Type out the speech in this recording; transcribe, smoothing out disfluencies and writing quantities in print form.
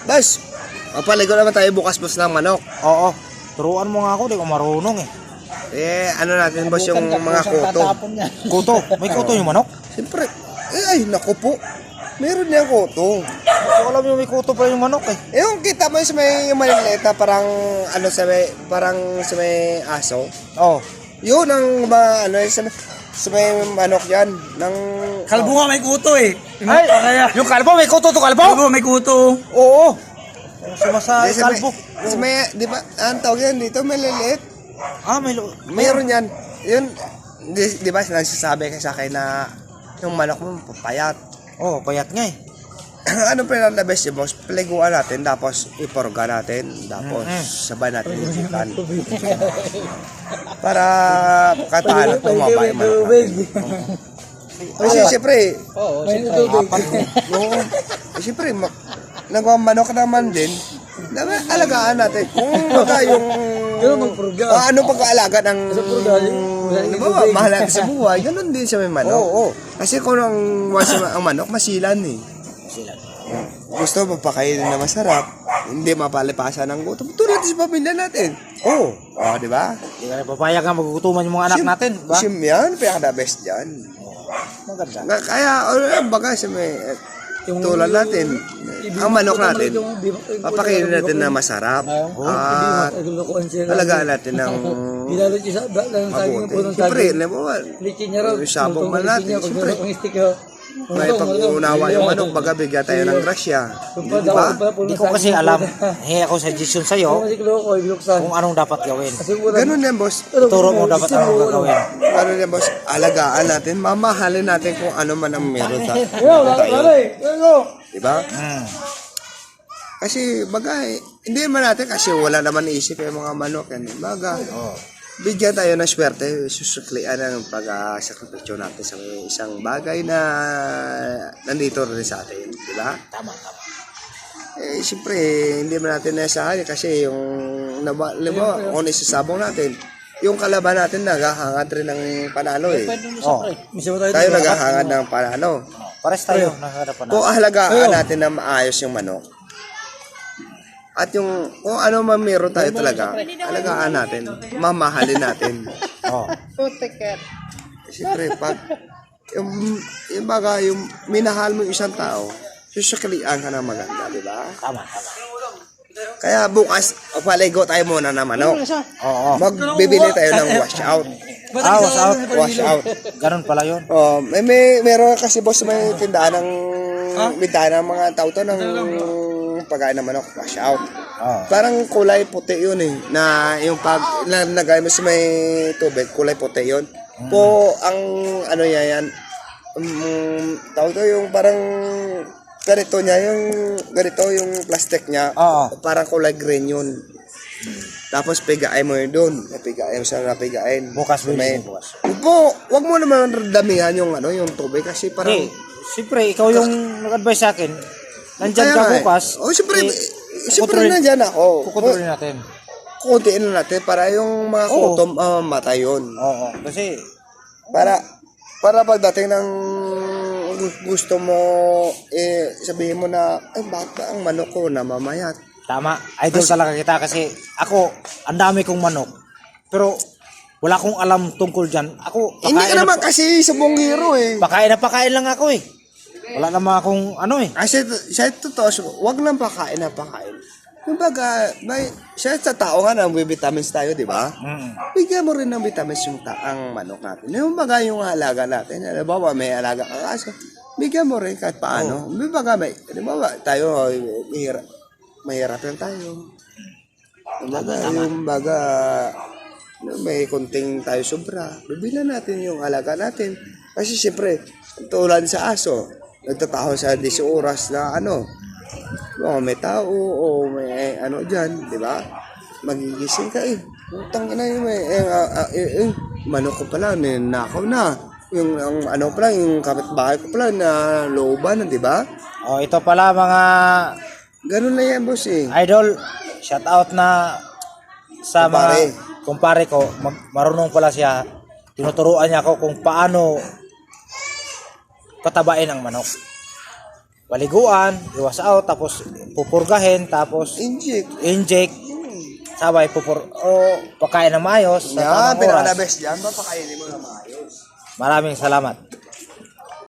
Bas, mapaligo naman tayo bukas boss ng manok. Oo. Turuan mo nga ako, di ko marunong eh. Ano natin boss yung mga kuto. Kuto? May kuto yung manok? Siyempre, ay naku po. Meron niya kuto. Hindi ko alam yung may kuto pa yung manok eh. Yung kita mo sa may maliliit na parang ano sa may aso. Oo. Yun ang sa may manok yan ng Kalbo nga may kuto eh. Ay, yung kalbo, may kuto to kalbo? Kalbo may kuto. Oo. Sumasa Sa may- kalbo. Sa may, di ba, ang tawag yan dito, maliliit. Ah, Mayroon yan. Yun, di ba, nagsasabi ka sa akin na yung manok mo papayat. Oo, payat nga eh. Ano pa yung the best yung boss? Paliguan natin, tapos iporga natin, tapos sabay natin ichikan. Para kataan at tumaba yung manok natin. Kasi siyempre, Apat. oo, siyempre, nagmamanok naman din, alagaan natin. Kung baga yung ano pag-aalaga ng mahal natin sa buhay, ganun din sa may manok. Oo. Kasi kung ang manok, masilan eh. Gusto mapakainin na masarap, hindi mapalipasan ng gutom. Tulad sa pamilya natin. Oo. Di ba? Hindi ka na papayag nga magugutuman yung mga anak natin, ba? Sim yan, pinaka the best yan. Maganda. Kaya, baga sa may tulad natin, ang manok natin, papakainin natin na masarap. At alagaan natin ng mabuti. Siyempre, yung sabong man natin, siyempre, may pag-uunawa yung manok, baga bigyan tayo ng grasya. Di ba? Hindi ko kasi alam. Hingi ako suggestion sa'yo kung anong dapat gawin. Ganun yan, boss. Turo mo dapat anong gagawin. Ganun yan, boss. Alagaan natin, mamahalin natin kung ano man ang meron tayo. Di ba? Kasi, baga, hindi naman natin kasi wala naman isip yung mga manok yan. Baga, bigyan tayo ng swerte, susuklian ang pag-sakripisyo natin sa isang bagay na nandito rin sa atin, di ba? Tama. Siyempre, hindi man natin nasahan kasi yung, kung isasabong natin, yung kalaban natin naghahangad rin ng panalo eh. Tayo naghahangad ng panalo. Pares tayo. Nakaharapan na. Kung ahalagaan natin na maayos yung manok, at yung kung ano man meron tayo talaga, alagaan natin, mamahalin natin. Siyempre, pag yung baga, yung minahal mo yung isang tao, susuklian ka na maganda, di ba? Tama. Kaya bukas, paligo tayo muna ng manok. Oo. Magbibili tayo ng wash out. Wash out. Ganun pala yun. Meron kasi boss may tindahan ng bintahan ng mga tao to ng pagkain ng manok, wash out. Parang kulay puti yun eh. Na yung pag nagay mo sa may tubig, kulay puti yun. Po, ang ano yan, tawag to yung parang ganito niya, yung plastic niya. Parang kulay green yun. Tapos pigain mo yun doon. Pigain mo sa napigain. Bukas bilhin mo bukas. Wag mo naman damihan yung yung tubig kasi parang Siyempre, ikaw yung nag-advise sa akin. Nandyan ka bukas. Siyempre nandyan ako. Kukontrolin natin. Kuntiin na natin para yung mga kutom matay yun. Oo. Kasi, Para pagdating ng gusto mo, sabihin mo na, bakit ba ang manok ko namamayat? tama. Idol talaga kita kasi ako, ang dami kong manok. Pero, wala akong alam tungkol dyan. Ako, Hindi ka naman kasi subong hero eh. pakain lang ako eh. Wala naman akong ano eh. Kasi sa totoo, wag lang pakain na pakain. Kumbaga, siya sa tao nga na may vitamins tayo, di ba? Bigyan mo rin ng vitamins yung ang manok natin. Yung baga yung alaga natin. Halimbawa, may alaga kang aso. Bigyan mo rin kahit paano. Baga, halimbawa, tayo, mahirap lang tayo. Yung baga, may kunting tayo sobra. Bibilan natin yung alaga natin. Kasi siyempre, tulad sa aso, nagtataho sa 10 oras na may tao o may dyan, di ba? Magigising ka utang na yun manok ko pala, nakaw na. Yung pala, yung kapitbahay ko pala na looban, di ba? Ito pala mga Ganun na yan, boss idol, shout out na sa Kumpare. mga kumpare ko, marunong pala siya. Tinuturuan niya ako kung paano patabain ang manok. paliguan, iwas out, tapos pupurgahin, tapos inject, sabay pakain na maayos. Sa Yan, tamang oras. pinaka-best yan. Papakainin mo na maayos. Maraming salamat.